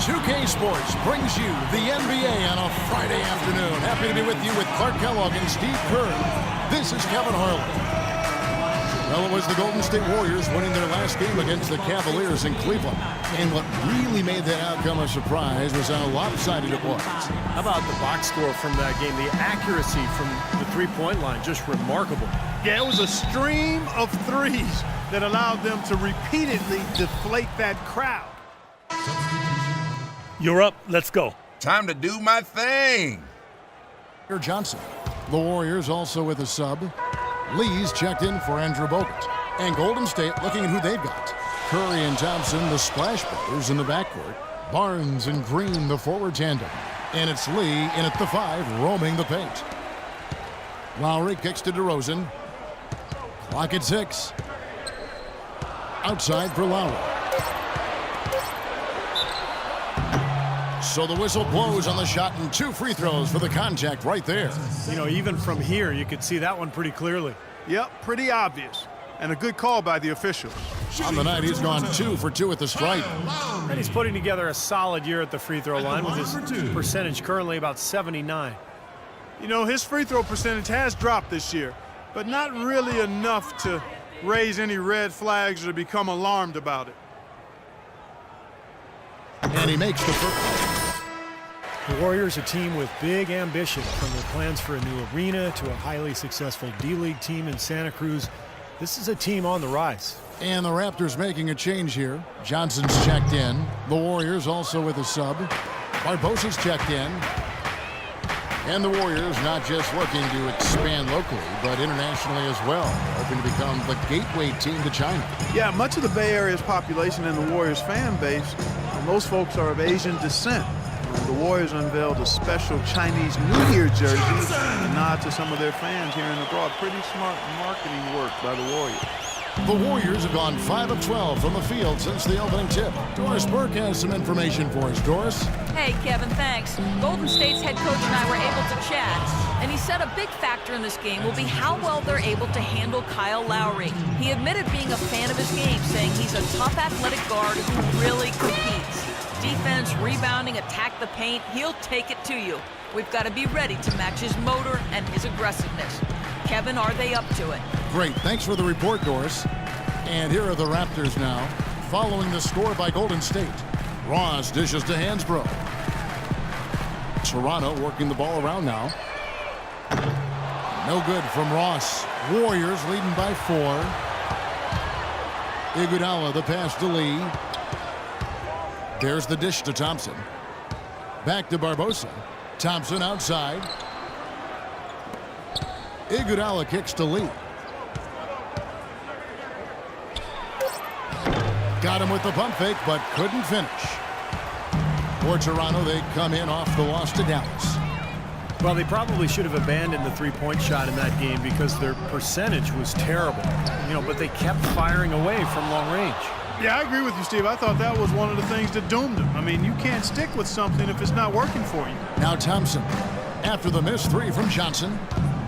2K Sports brings you the NBA on a Friday afternoon. Happy to be with you with Clark Kellogg and Steve Kerr. This is Kevin Harlan. Well, it was the Golden State Warriors winning their last game against the Cavaliers in Cleveland. And what really made that outcome a surprise was how lopsided it was. How about the box score from that game? The accuracy from the three-point line, just remarkable. Yeah, it was a stream of threes that allowed them to repeatedly deflate that crowd. You're up. Let's go. Time to do my thing. Here Johnson. The Warriors also with a sub. Lee's checked in for Andrew Bogut. And Golden State looking at who they've got. Curry and Thompson, the Splash Brothers in the backcourt. Barnes and Green, the forward tandem. And it's Lee in at the 5, roaming the paint. Lowry kicks to DeRozan. Clock at 6. Outside for Lowry. So the whistle blows on the shot and 2 free throws for the contact right there. You know, even from here, you could see that one pretty clearly. Yep, pretty obvious. And a good call by the officials. On the night, he's gone 2 for 2 at the stripe. And he's putting together a solid year at the free throw line with his percentage currently about 79. You know, his free throw percentage has dropped this year, but not really enough to raise any red flags or to become alarmed about it. And he makes the first. The Warriors, a team with big ambition, from their plans for a new arena to a highly successful D-League team in Santa Cruz. This is a team on the rise. And the Raptors making a change here. Johnson's checked in. The Warriors also with a sub. Barbosa's checked in. And the Warriors not just looking to expand locally, but internationally as well, hoping to become the gateway team to China. Yeah, much of the Bay Area's population and the Warriors fan base, most folks are of Asian descent. The Warriors unveiled a special Chinese New Year jersey, a nod to some of their fans here and abroad. Pretty smart marketing work by the Warriors. The Warriors have gone 5 of 12 from the field since the opening tip. Doris Burke has some information for us. Doris? Hey, Kevin, thanks. Golden State's head coach and I were able to chat, and he said a big factor in this game will be how well they're able to handle Kyle Lowry. He admitted being a fan of his game, saying he's a tough athletic guard who really competes. Defense, rebounding, attack the paint, he'll take it to you. We've got to be ready to match his motor and his aggressiveness. Kevin, are they up to it? Great. Thanks for the report, Doris. And here are the Raptors now, following the score by Golden State. Ross dishes to Hansbrough. Toronto working the ball around now. No good from Ross. Warriors leading by 4. Iguodala, the pass to Lee. There's the dish to Thompson. Back to Barbosa. Thompson outside. Iguodala kicks to Lee. Got him with the pump fake, but couldn't finish. For Toronto, they come in off the loss to Dallas. Well, they probably should have abandoned the three-point shot in that game because their percentage was terrible. You know, but they kept firing away from long range. Yeah, I agree with you, Steve. I thought that was one of the things that doomed them. I mean, you can't stick with something if it's not working for you. Now Thompson. After the missed 3 from Johnson,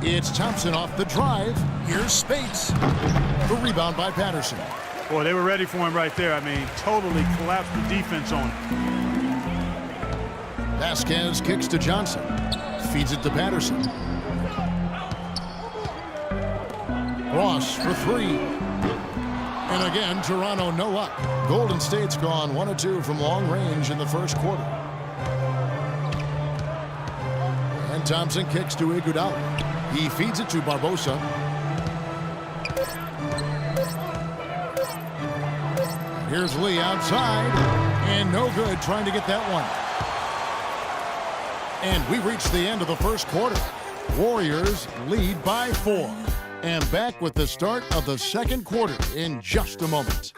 it's Thompson off the drive. Here's Spates. The rebound by Patterson. Boy, they were ready for him right there. I mean, totally collapsed the defense on him. Vasquez kicks to Johnson. Feeds it to Patterson. Ross for 3. And again, Toronto no luck. Golden State's gone 1 of 2 from long range in the first quarter. And Thompson kicks to Iguodala. He feeds it to Barbosa. Here's Lee outside. And no good trying to get that one. And we reached the end of the first quarter. Warriors lead by 4. And back with the start of the second quarter in just a moment.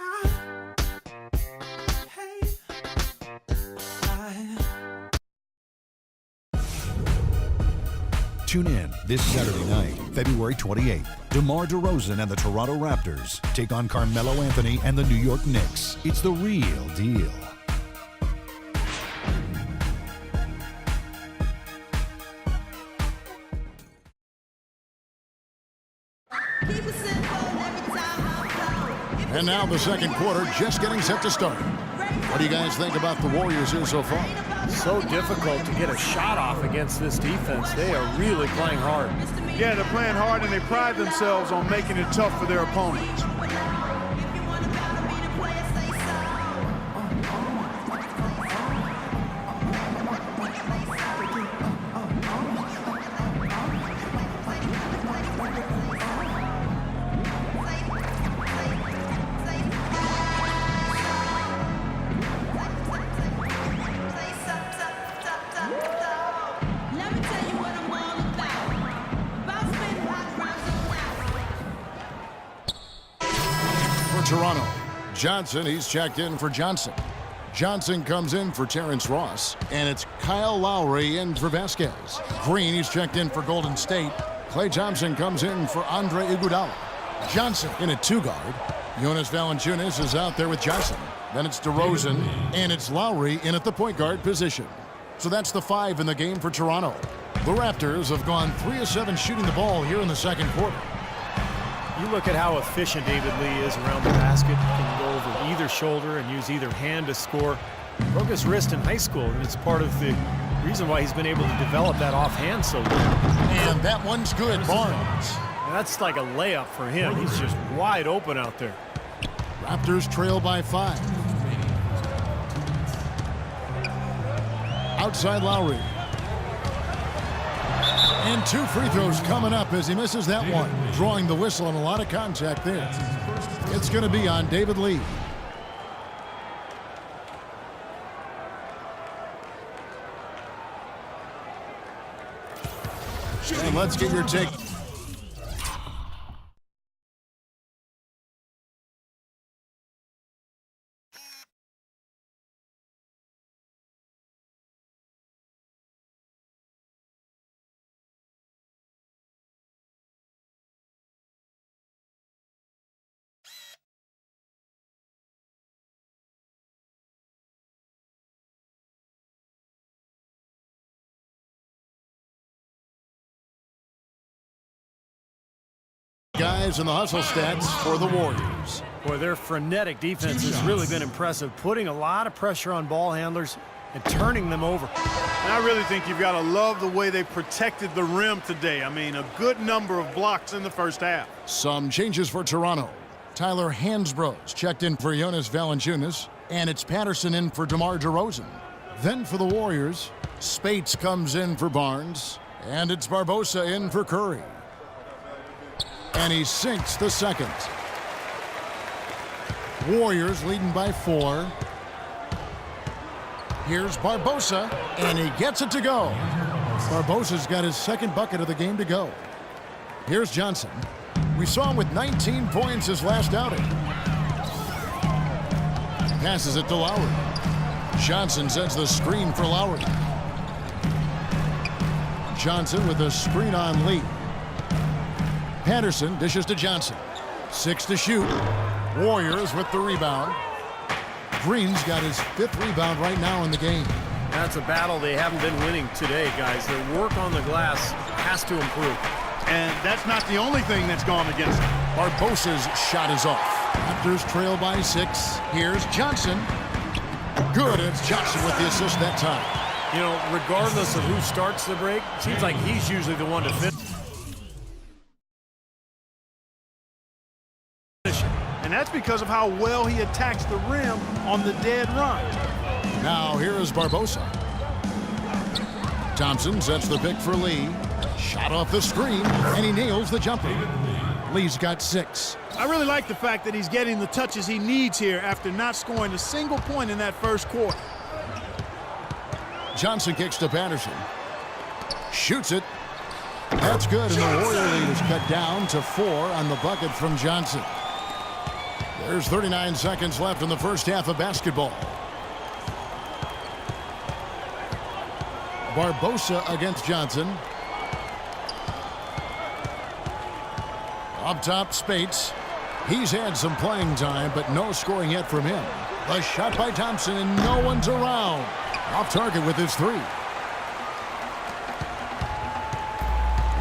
Tune in this Saturday night, February 28th. DeMar DeRozan and the Toronto Raptors take on Carmelo Anthony and the New York Knicks. It's the real deal. And now the second quarter just getting set to start. What do you guys think about the Warriors here so far? So difficult to get a shot off against this defense. They are really playing hard. Yeah, they're playing hard, and they pride themselves on making it tough for their opponents. Toronto. Johnson, he's checked in for Johnson. Johnson comes in for Terrence Ross, and it's Kyle Lowry in for Vasquez. Green, he's checked in for Golden State. Klay Thompson comes in for Andre Iguodala. Johnson in at 2-guard. Jonas Valanciunas is out there with Johnson. Then it's DeRozan, and it's Lowry in at the point guard position. So that's the 5 in the game for Toronto. The Raptors have gone 3 of 7 shooting the ball here in the second quarter. You look at how efficient David Lee is around the basket. He can go over either shoulder and use either hand to score. Broke his wrist in high school, and it's part of the reason why he's been able to develop that offhand so well. And that one's good, Barnes. That's like a layup for him. He's just wide open out there. Raptors trail by 5. Outside Lowry. And 2 free throws coming up as he misses that one. Drawing the whistle and a lot of contact there. It's going to be on David Lee. And let's get your take. Guys in the hustle stats for the Warriors. Boy, their frenetic defense has really been impressive, putting a lot of pressure on ball handlers and turning them over. And I really think you've got to love the way they protected the rim today. I mean, a good number of blocks in the first half. Some changes for Toronto. Tyler Hansbrough's checked in for Jonas Valanciunas, and it's Patterson in for DeMar DeRozan. Then for the Warriors, Spates comes in for Barnes, and it's Barbosa in for Curry. And he sinks the second. Warriors leading by 4. Here's Barbosa, and he gets it to go. Barbosa's got his second bucket of the game to go. Here's Johnson. We saw him with 19 points his last outing. Passes it to Lowry. Johnson sends the screen for Lowry. Johnson with a screen on Lee. Patterson dishes to Johnson. 6 to shoot. Warriors with the rebound. Green's got his 5th rebound right now in the game. That's a battle they haven't been winning today, guys. Their work on the glass has to improve. And that's not the only thing that's gone against them. Barbosa's shot is off. Raptors trail by 6. Here's Johnson. Good, and it's Johnson with the assist that time. You know, regardless of who starts the break, it seems like he's usually the one to finish. And that's because of how well he attacks the rim on the dead run. Now here is Barbosa. Thompson sets the pick for Lee. Shot off the screen, and he nails the jumper. Lee's got 6. I really like the fact that he's getting the touches he needs here after not scoring a single point in that first quarter. Johnson kicks to Patterson. Shoots it. That's good, and the Warrior lead is cut down to 4 on the bucket from Johnson. There's 39 seconds left in the first half of basketball. Barbosa against Johnson. Up top, Spates. He's had some playing time, but no scoring yet from him. A shot by Thompson, and no one's around. Off target with his 3.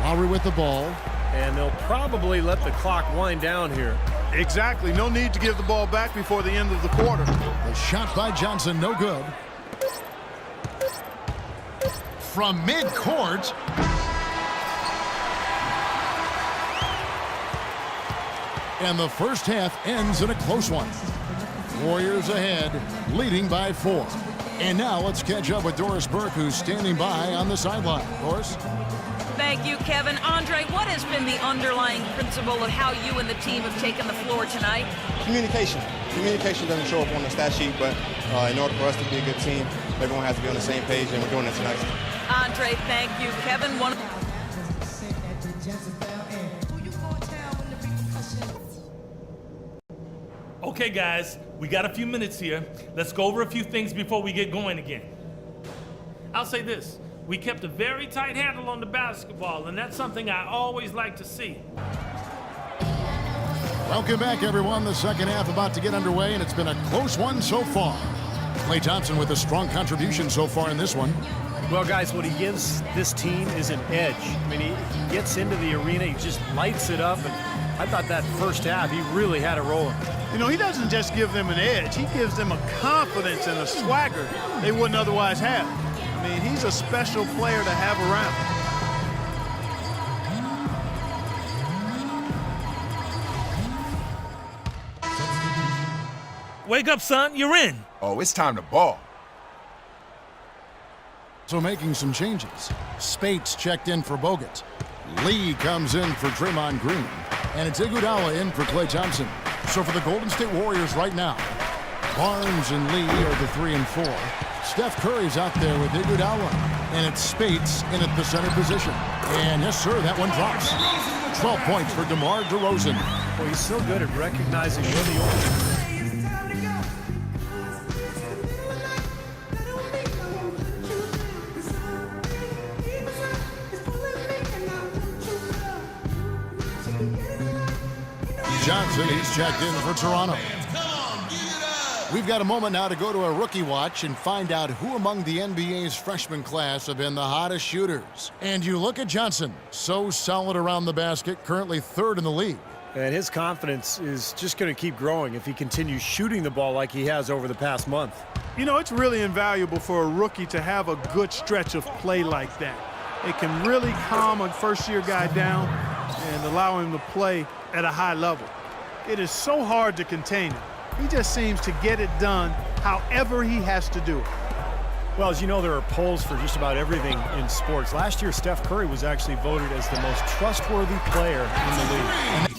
Lowry with the ball. And they'll probably let the clock wind down here. Exactly. No need to give the ball back before the end of the quarter. The shot by Johnson, no good. From midcourt. And the first half ends in a close one. Warriors ahead, leading by 4. And now let's catch up with Doris Burke, who's standing by on the sideline. Doris? Thank you, Kevin. Andre, what has been the underlying principle of how you and the team have taken the floor tonight? Communication. Communication doesn't show up on the stat sheet, but in order for us to be a good team, everyone has to be on the same page, and we're doing it tonight. Andre, thank you. Kevin, Okay, guys, we got a few minutes here. Let's go over a few things before we get going again. I'll say this. We kept a very tight handle on the basketball, and that's something I always like to see. Welcome back, everyone. The second half about to get underway, and it's been a close one so far. Klay Thompson with a strong contribution so far in this one. Well, guys, what he gives this team is an edge. I mean, he gets into the arena, he just lights it up, and I thought that first half, he really had it rolling. You know, he doesn't just give them an edge. He gives them a confidence and a swagger they wouldn't otherwise have. I mean, he's a special player to have around. Wake up, son. You're in. Oh, it's time to ball. So making some changes. Spates checked in for Bogut. Lee comes in for Draymond Green. And it's Iguodala in for Klay Thompson. So for the Golden State Warriors right now, Barnes and Lee are the 3 and 4. Steph Curry's out there with Iguodala. And it's Spates in at the center position. And yes, sir, that one drops. 12 points for DeMar DeRozan. Well, he's so good at recognizing where the open. Johnson, he's checked in for Toronto. We've got a moment now to go to a rookie watch and find out who among the NBA's freshman class have been the hottest shooters. And you look at Johnson, so solid around the basket, currently 3rd in the league. And his confidence is just going to keep growing if he continues shooting the ball like he has over the past month. You know, it's really invaluable for a rookie to have a good stretch of play like that. It can really calm a first-year guy down and allow him to play at a high level. It is so hard to contain him. He just seems to get it done however he has to do it. Well, as you know, there are polls for just about everything in sports. Last year, Steph Curry was actually voted as the most trustworthy player in the league.